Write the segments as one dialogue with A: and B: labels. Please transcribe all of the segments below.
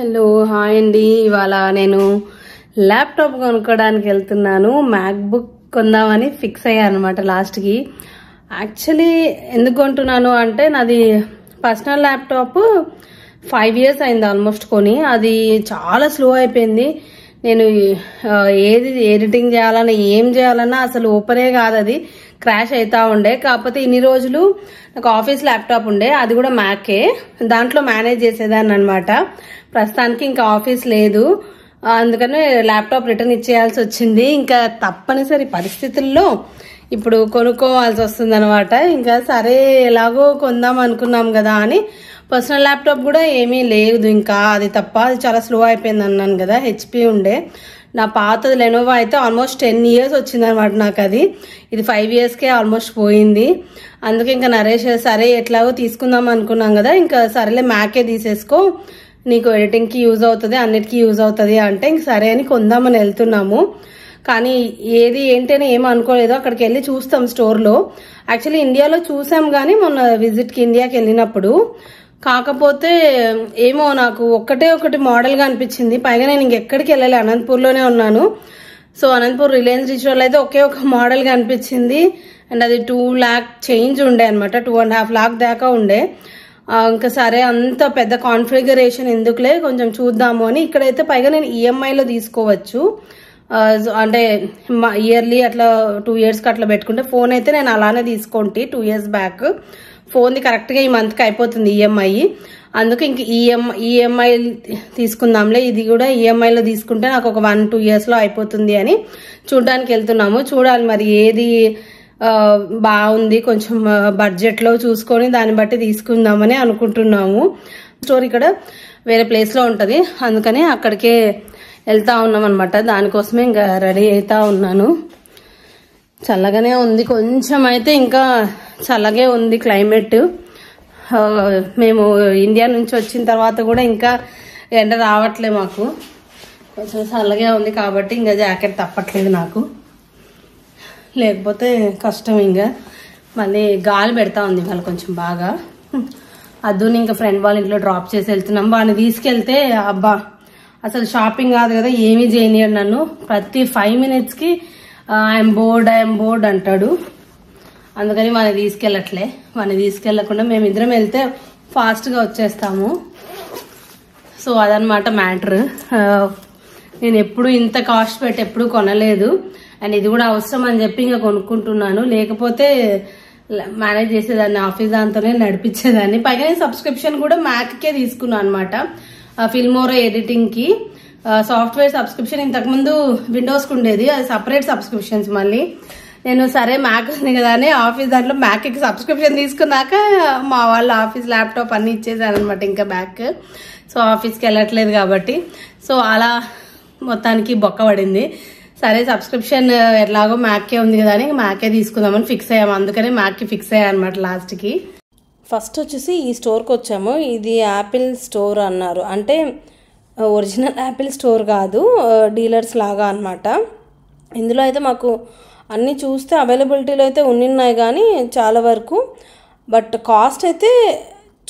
A: Hello hi అండి. ఇవాళ నేను ల్యాప్టాప్ కొనుక్కోవడానికి వెళ్తున్నాను. మ్యాక్బుక్ కొందామని ఫిక్స్ అయ్యా అనమాట లాస్ట్కి. యాక్చువల్లీ ఎందుకు కొంటున్నాను అంటే నాది పర్సనల్ ల్యాప్టాప్ 5 years అయింది ఆల్మోస్ట్ కొని. అది చాలా స్లో అయిపోయింది. నేను ఏది ఎడిటింగ్ చేయాలన్నా ఏం చేయాలన్నా అసలు ఓపెనే కాదు, అది క్రాష్ అవుతా ఉండే. కాకపోతే ఇన్ని రోజులు నాకు ఆఫీస్ ల్యాప్టాప్ ఉండే, అది కూడా మ్యాకే, దాంట్లో మేనేజ్ చేసేదాన్ని అనమాట. ప్రస్తుతానికి ఇంకా ఆఫీస్ లేదు, అందుకని ల్యాప్టాప్ రిటర్న్ ఇచ్చేయాల్సి వచ్చింది. ఇంకా తప్పనిసరి పరిస్థితుల్లో ఇప్పుడు కొనుక్కోవాల్సి వస్తుంది అనమాట. ఇంకా సరే ఎలాగో కొందాం అనుకున్నాం కదా అని పర్సనల్ ల్యాప్టాప్ కూడా ఏమీ లేదు ఇంకా, అది తప్ప. అది చాలా స్లో అయిపోయింది అన్నాను కదా, హెచ్పి ఉండే. నా పాతది లెనోవో అయితే ఆల్మోస్ట్ 10 years వచ్చింది అనమాట నాకు. అది ఇది 5 yearsకే ఆల్మోస్ట్ పోయింది. అందుకే ఇంకా నరేష్ సరే ఎట్లాగో తీసుకుందాం అనుకున్నాం కదా, ఇంకా సరేలే మ్యాకే తీసేసుకో, నీకు ఎడిటింగ్కి యూజ్ అవుతుంది, అన్నిటికీ యూజ్ అవుతుంది అంటే ఇంక సరే అని కొందామని వెళ్తున్నాము. కానీ ఏది ఏంటని ఏమో అనుకోలేదు. అక్కడికి వెళ్ళి చూస్తాం స్టోర్లో. యాక్చువల్లీ ఇండియాలో చూసాం కానీ మొన్న విజిట్కి ఇండియాకి వెళ్ళినప్పుడు. కాకపోతే ఏమో నాకు ఒకటి మోడల్గా అనిపించింది. పైగా నేను ఇంకెక్కడికి వెళ్ళాలి, అనంతపూర్లోనే ఉన్నాను. సో అనంతపూర్ రిలయన్స్ డిజిటల్ అయితే ఒకే ఒక మోడల్గా అనిపించింది. అండ్ అది 2 lakh చేంజ్ ఉండే అనమాట, 2.5 lakh దాకా ఉండే. ఇంకా సరే అంత పెద్ద కాన్ఫిగరేషన్ ఎందుకులే, కొంచెం చూద్దాము అని. ఇక్కడైతే పైగా నేను ఈఎంఐలో తీసుకోవచ్చు, అంటే ఇయర్లీ అట్లా 2 yearsకి అట్లా పెట్టుకుంటే. ఫోన్ అయితే నేను అలానే తీసుకుంటే 2 years బ్యాక్. ఫోన్ది కరెక్ట్గా ఈ మంత్కి అయిపోతుంది ఈఎంఐ. అందుకే ఇంక ఈఎంఐ తీసుకుందాంలే, ఇది కూడా ఈఎంఐలో తీసుకుంటే నాకు ఒక 1-2 yearsలో అయిపోతుంది అని చూడడానికి వెళ్తున్నాము. చూడాలి మరి ఏది బాగుంది, కొంచెం బడ్జెట్లో చూసుకొని దాన్ని బట్టి తీసుకుందామని అనుకుంటున్నాము. స్టోర్ ఇక్కడ వేరే ప్లేస్లో ఉంటుంది, అందుకని అక్కడికే వెళ్తా ఉన్నాం అనమాట. దానికోసమే ఇంకా రెడీ అవుతా ఉన్నాను. చల్లగానే ఉంది, కొంచెం అయితే ఇంకా చల్లగే ఉంది క్లైమేట్. మేము ఇండియా నుంచి వచ్చిన తర్వాత కూడా ఇంకా ఎండ రావట్లే మాకు, కొంచెం చల్లగే ఉంది కాబట్టి ఇంకా జాకెట్ తప్పట్లేదు నాకు, లేకపోతే కష్టం. ఇంకా మళ్ళీ గాలి పెడతా ఉంది వాళ్ళు కొంచెం బాగా. అద్దుని ఇంకా ఫ్రెండ్ వాళ్ళ ఇంట్లో డ్రాప్ చేసి వెళ్తున్నాం. వాడిని తీసుకెళ్తే అబ్బా అసలు షాపింగ్ కాదు కదా ఏమీ చేయనియడు నన్ను. ప్రతి 5 minutesకి ఐఎమ్ బోర్డ్ అంటాడు. అందుకని వాడిని తీసుకెళ్ళట్లే. వాడిని తీసుకెళ్లకుండా మేమిద్దరం వెళ్తే ఫాస్ట్గా వచ్చేస్తాము. సో అదనమాట మ్యాటర్. నేను ఎప్పుడు ఇంత కాస్ట్ పెట్టి ఎప్పుడు కొనలేదు, అండ్ ఇది కూడా అవసరం అని చెప్పి ఇంకా కొనుక్కుంటున్నాను. లేకపోతే మేనేజ్ చేసేదాన్ని, ఆఫీస్ దాంతోనే నడిపించేదాన్ని. పైగా నేను సబ్స్క్రిప్షన్ కూడా మ్యాక్కే తీసుకున్నాను అనమాట, ఫిల్మోరా ఎడిటింగ్కి. సాఫ్ట్వేర్ సబ్స్క్రిప్షన్ ఇంతకుముందు విండోస్కి ఉండేది, అది సపరేట్ సబ్స్క్రిప్షన్స్. మళ్ళీ నేను సరే మ్యాక్ ఉంది కదా అని ఆఫీస్ దాంట్లో మ్యాక్కి సబ్స్క్రిప్షన్ తీసుకున్నాక మా వాళ్ళు ఆఫీస్ ల్యాప్టాప్ అన్ని ఇచ్చేసారు అనమాట ఇంకా బ్యాక్. సో ఆఫీస్కి వెళ్ళట్లేదు కాబట్టి సో అలా మొత్తానికి బొక్క పడింది. సరే సబ్స్క్రిప్షన్ ఎట్లాగో మ్యాక్కే ఉంది కదా అని మ్యాకే తీసుకుందామని ఫిక్స్ అయ్యాము. అందుకనే మ్యాక్కి ఫిక్స్ అయ్యా అనమాట లాస్ట్కి. ఫస్ట్ వచ్చేసి ఈ స్టోర్కి వచ్చాము. ఇది యాపిల్ స్టోర్ అన్నారు, అంటే ఒరిజినల్ యాపిల్ స్టోర్ కాదు, డీలర్స్ లాగా అనమాట. ఇందులో అయితే మాకు అన్నీ చూస్తే అవైలబిలిటీలో అయితే ఉన్నాయి కానీ చాలా వరకు, బట్ కాస్ట్ అయితే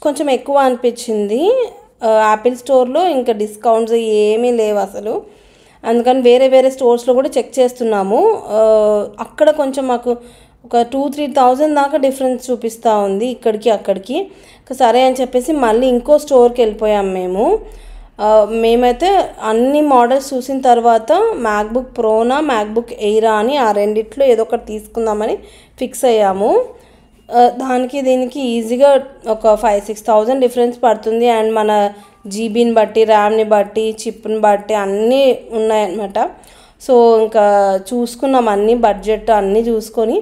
A: కొంచెం ఎక్కువ అనిపించింది. యాపిల్ స్టోర్లో ఇంకా డిస్కౌంట్స్ ఏమీ లేవు అసలు. అందుకని వేరే స్టోర్స్లో కూడా చెక్ చేస్తున్నాము. అక్కడ కొంచెం మాకు ఒక 2-3 thousand దాకా డిఫరెన్స్ చూపిస్తూ ఉంది ఇక్కడికి అక్కడికి. సరే అని చెప్పేసి మళ్ళీ ఇంకో స్టోర్కి వెళ్ళిపోయాం మేము. మేమైతే అన్ని మోడల్స్ చూసిన తర్వాత మ్యాక్బుక్ ప్రోనా మ్యాక్బుక్ ఎయిరా అని ఆ రెండిట్లో ఏదో ఒకటి తీసుకుందామని ఫిక్స్ అయ్యాము. దానికి దీనికి ఈజీగా ఒక 5-6 thousand డిఫరెన్స్ పడుతుంది. అండ్ మన జీబీని బట్టి, ర్యామ్ని బట్టి, చిప్ని బట్టి అన్నీ ఉన్నాయన్నమాట. సో ఇంకా చూసుకున్నాం అన్నీ, బడ్జెట్ అన్నీ చూసుకొని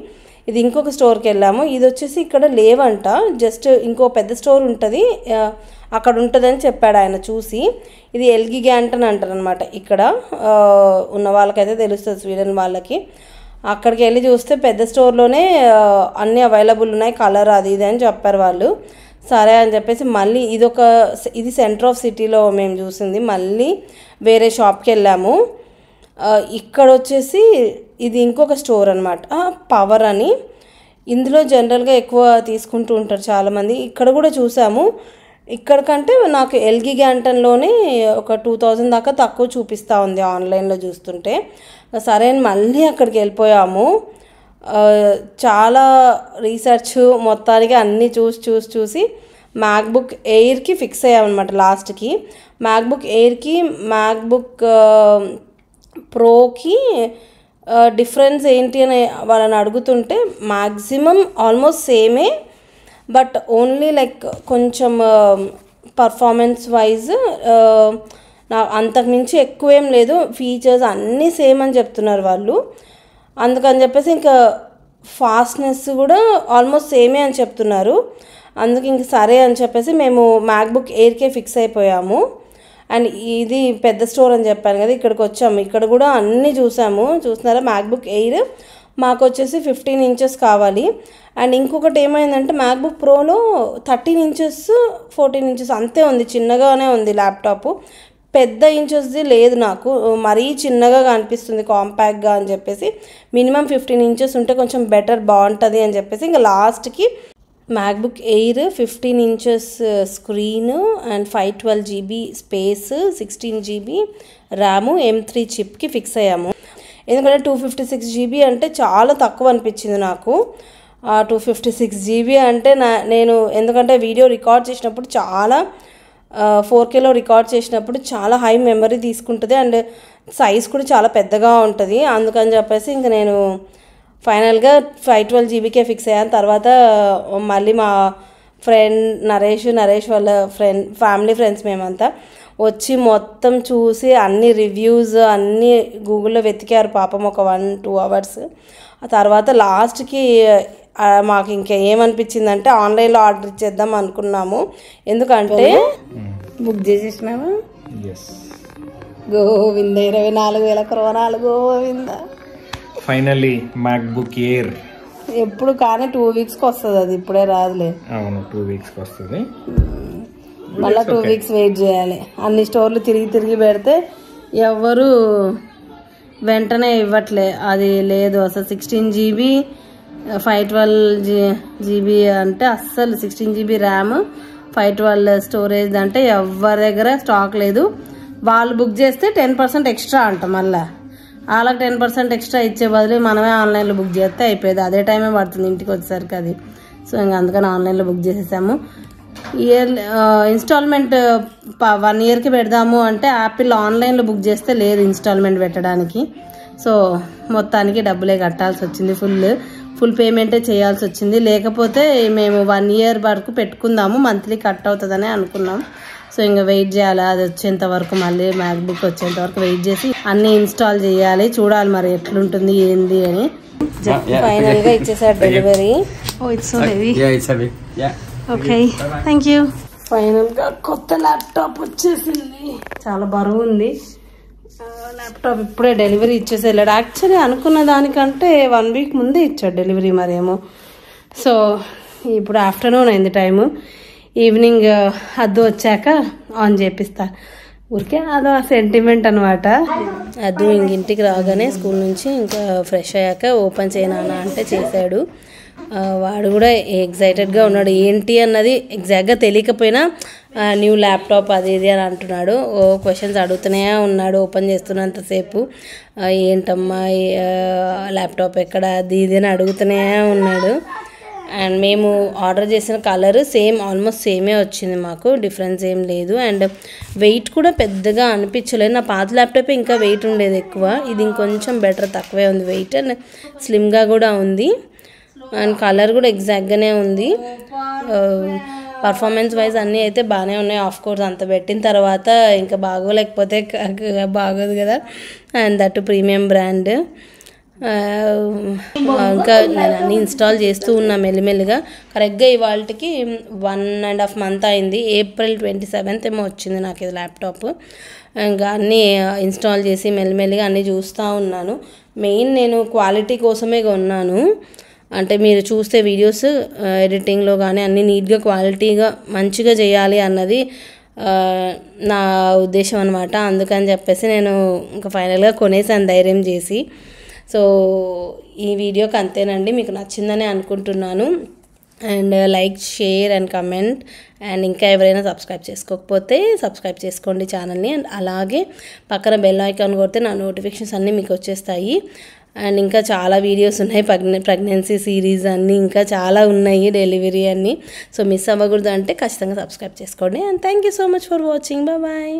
A: ఇది ఇంకొక స్టోర్కి వెళ్ళాము. ఇది వచ్చేసి ఇక్కడ లేవంట, జస్ట్ ఇంకో పెద్ద స్టోర్ ఉంటుంది అక్కడ ఉంటుందని చెప్పాడు ఆయన చూసి. ఇది ఎల్గిగ్యాంట్ అని అంటారు అనమాట. ఇక్కడ ఉన్న వాళ్ళకైతే తెలుస్తుంది, స్వీడన్ వాళ్ళకి. అక్కడికి వెళ్ళి చూస్తే పెద్ద స్టోర్లోనే అన్నీ అవైలబుల్ ఉన్నాయి, కలర్ అది ఇది అని చెప్పారు వాళ్ళు. సరే అని చెప్పేసి మళ్ళీ ఇది సెంటర్ ఆఫ్ సిటీలో మేము చూసింది. మళ్ళీ వేరే షాప్కి వెళ్ళాము. ఇక్కడ వచ్చేసి ఇది ఇంకొక స్టోర్ అనమాట, పవర్ అని. ఇందులో జనరల్గా ఎక్కువ తీసుకుంటూ ఉంటారు చాలామంది. ఇక్కడ కూడా చూసాము, ఇక్కడికంటే నాకు ఎల్గి గ్యాంటన్లోనే ఒక 2000 దాకా తక్కువ చూపిస్తూ ఉంది ఆన్లైన్లో చూస్తుంటే. సరే అని మళ్ళీ అక్కడికి వెళ్ళిపోయాము. చాలా రీసెర్చ్ మొత్తానికి అన్నీ చూసి మ్యాక్బుక్ ఎయిర్కి ఫిక్స్ అయ్యామన్నమాట లాస్ట్కి. మ్యాక్బుక్ ఎయిర్కి మ్యాక్బుక్ ప్రోకి డిఫరెన్స్ ఏంటి అని వాళ్ళని అడుగుతుంటే మ్యాక్సిమం ఆల్మోస్ట్ సేమే, బట్ ఓన్లీ లైక్ కొంచెం పర్ఫార్మెన్స్ వైజ్ నా అంతకుమించి ఎక్కువేం లేదు, ఫీచర్స్ అన్నీ సేమ్ అని చెప్తున్నారు వాళ్ళు. అందుకని చెప్పేసి ఇంకా ఫాస్ట్నెస్ కూడా ఆల్మోస్ట్ సేమే అని చెప్తున్నారు. అందుకు ఇంక సరే అని చెప్పేసి మేము మ్యాక్బుక్ ఎయిర్కే ఫిక్స్ అయిపోయాము. అండ్ ఇది పెద్ద స్టోర్ అని చెప్పాను కదా, ఇక్కడికి వచ్చాము. ఇక్కడ కూడా అన్నీ చూస్తున్నారా మ్యాక్బుక్ ఎయిర్ మాకు వచ్చేసి 15 ఇంచెస్ కావాలి. అండ్ ఇంకొకటి ఏమైందంటే మ్యాక్బుక్ ప్రోలో 13 ఇంచెస్ 14 ఇంచెస్ అంతే ఉంది, చిన్నగానే ఉంది ల్యాప్టాప్. పెద్ద ఇంచెస్ది లేదు నాకు, మరీ చిన్నగా కనిపిస్తుంది కాంపాక్ట్గా అని చెప్పేసి మినిమం 15 ఇంచెస్ ఉంటే కొంచెం బెటర్ బాగుంటుంది అని చెప్పేసి ఇంకా లాస్ట్కి MacBook Air 15 inches screen and 512 GB space 16 GB RAM M3 చిప్కి ఫిక్స్ అయ్యాము. ఎందుకంటే 256 GB అంటే చాలా తక్కువ అనిపించింది నాకు. 256 GB అంటే నేను ఎందుకంటే వీడియో రికార్డ్ చేసినప్పుడు చాలా 4Kలో రికార్డ్ చేసినప్పుడు చాలా హై మెమరీ తీసుకుంటుంది అండ్ సైజ్ కూడా చాలా పెద్దగా ఉంటుంది. అందుకని చెప్పేసి ఇంకా నేను ఫైనల్గా 512 GBకే ఫిక్స్ అయ్యాను. తర్వాత మళ్ళీ మా ఫ్రెండ్ నరేష్ వాళ్ళ ఫ్యామిలీ ఫ్రెండ్స్ మేమంతా వచ్చి మొత్తం చూసి అన్ని రివ్యూస్ అన్నీ గూగుల్లో వెతికారు పాపం ఒక 1-2 అవర్స్. ఆ తర్వాత లాస్ట్కి మాకు ఇంకా ఏమనిపించిందంటే ఆన్లైన్లో ఆర్డర్ ఇచ్చేద్దాం అనుకున్నాము. ఎందుకంటే బుక్ చేసేసినాము. గోవింద 24,000 కొరవనాలు గోవింద.
B: ఫైనల్లీ మ్యాక్బుక్ ఎయిర్
A: ఎప్పుడు కానీ 2 వీక్స్కి వస్తుంది, అది ఇప్పుడే రాదులే.
B: అవును 2 వీక్స్కి వస్తుంది,
A: మళ్ళీ 2 వీక్స్ వెయిట్ చేయాలి. అన్ని స్టోర్లు తిరిగి పెడితే ఎవరు వెంటనే ఇవ్వట్లే. అది లేదు అసలు 16 GB 512 GB అంటే అస్సలు 16 GB ర్యామ్ 512 స్టోరేజ్ అంటే ఎవరి దగ్గర స్టాక్ లేదు. వాళ్ళు బుక్ చేస్తే 10% ఎక్స్ట్రా అంట, మళ్ళీ వాళ్ళకి 10% ఎక్స్ట్రా ఇచ్చే బదులు మనమే ఆన్లైన్లో బుక్ చేస్తే అయిపోయేది. అదే టైమే పడుతుంది ఇంటికి వచ్చేసరికి అది. సో ఇంకా అందుకని ఆన్లైన్లో బుక్ చేసేసాము. ఇన్స్టాల్మెంట్ 1 ఇయర్కి పెడదాము అంటే యాపిల్ ఆన్లైన్లో బుక్ చేస్తే లేదు ఇన్స్టాల్మెంట్ పెట్టడానికి. సో మొత్తానికి డబ్బులే కట్టాల్సి వచ్చింది, ఫుల్ పేమెంటే చేయాల్సి వచ్చింది. లేకపోతే మేము 1 ఇయర్ వరకు పెట్టుకుందాము, మంత్లీ కట్ అవుతుందని అనుకున్నాం. సో ఇంకా వెయిట్ చేయాలి అది వచ్చేంత వరకు, మళ్ళీ మ్యాక్బుక్ వచ్చేంత వరకు వెయిట్ చేసి అన్నీ ఇన్స్టాల్ చేయాలి. చూడాలి మరి ఎట్లుంటుంది ఏంది అని. ఫైనల్గా ఇచ్చేసారు డెలివరీ. Okay thank you. ఫైనల్గా కొత్త ల్యాప్టాప్ వచ్చేసింది, చాలా బరువు ఉంది ల్యాప్టాప్. ఇప్పుడే డెలివరీ ఇచ్చేసి వెళ్ళాడు. యాక్చువల్లీ అనుకున్న దానికంటే 1 వీక్ ముందే ఇచ్చాడు డెలివరీ మరేమో. సో ఇప్పుడు ఆఫ్టర్నూన్ అయింది టైము, ఈవినింగ్ అద్దు వచ్చాక ఆన్ చేపిస్తా. ఊరికే అదో సెంటిమెంట్ అనమాట. అద్దు ఇంటికి రాగానే స్కూల్ నుంచి ఇంకా ఫ్రెష్ అయ్యాక ఓపెన్ చేయనా అంటే చేశాడు. వాడు కూడా ఎగ్జైటెడ్గా ఉన్నాడు. ఏంటి అన్నది ఎగ్జాక్ట్గా తెలియకపోయినా న్యూ ల్యాప్టాప్ అది ఇది అని అంటున్నాడు. క్వశ్చన్స్ అడుగుతూనే ఉన్నాడు ఓపెన్ చేస్తున్నంతసేపు. ఏంటమ్మా ల్యాప్టాప్ ఎక్కడ అది ఇది అని అడుగుతూనే ఉన్నాడు. అండ్ మేము ఆర్డర్ చేసిన కలర్ ఆల్మోస్ట్ సేమే వచ్చింది మాకు, డిఫరెన్స్ ఏం లేదు. అండ్ వెయిట్ కూడా పెద్దగా అనిపించలేదు. నా పాత ల్యాప్టాప్ ఇంకా వెయిట్ ఉండేది ఎక్కువ, ఇది ఇంకొంచెం బెటర్, తక్కువే ఉంది వెయిట్ అండ్ స్లిమ్గా కూడా ఉంది. అండ్ కలర్ కూడా ఎగ్జాక్ట్గానే ఉంది. పర్ఫార్మెన్స్ వైజ్ అన్నీ అయితే బాగానే ఉన్నాయి. ఆఫ్ కోర్స్ అంత పెట్టిన తర్వాత ఇంకా బాగోలేకపోతే బాగోదు కదా. And that premium brand. ఇంకా నేను అన్నీ ఇన్స్టాల్ చేస్తూ ఉన్నా మెల్లిమెల్లిగా. కరెక్ట్గా ఇవాళకి 1.5 month అయింది. April 27th ఏమో వచ్చింది నాకు ఇది ల్యాప్టాప్. ఇంకా అన్నీ ఇన్స్టాల్ చేసి మెల్లిమెల్లిగా అన్నీ చూస్తూ ఉన్నాను. మెయిన్ నేను క్వాలిటీ కోసమే కొన్నాను. అంటే మీరు చూస్తే వీడియోస్ ఎడిటింగ్లో కానీ అన్నీ నీట్గా క్వాలిటీగా మంచిగా చేయాలి అన్నది నా ఉద్దేశం అనమాట. అందుకని చెప్పేసి నేను ఇంకా ఫైనల్గా కొనేసాను ధైర్యం చేసి. సో ఈ వీడియోకి అంతేనండి, మీకు నచ్చిందని అనుకుంటున్నాను. And like, share and comment. And ఇంకా ఎవరైనా సబ్స్క్రైబ్ చేసుకోకపోతే సబ్స్క్రైబ్ చేసుకోండి ఛానల్ని. అండ్ అలాగే పక్కన బెల్ ఐకాన్ కొడితే నా నోటిఫికేషన్స్ అన్నీ మీకు వచ్చేస్తాయి. అండ్ ఇంకా చాలా వీడియోస్ ఉన్నాయి, ప్రెగ్నెన్సీ సిరీస్ అన్నీ ఇంకా చాలా ఉన్నాయి, డెలివరీ అన్నీ. సో మిస్ అవ్వకూడదు అంటే ఖచ్చితంగా సబ్స్క్రైబ్ చేసుకోండి. And thank you so much for watching. Bye.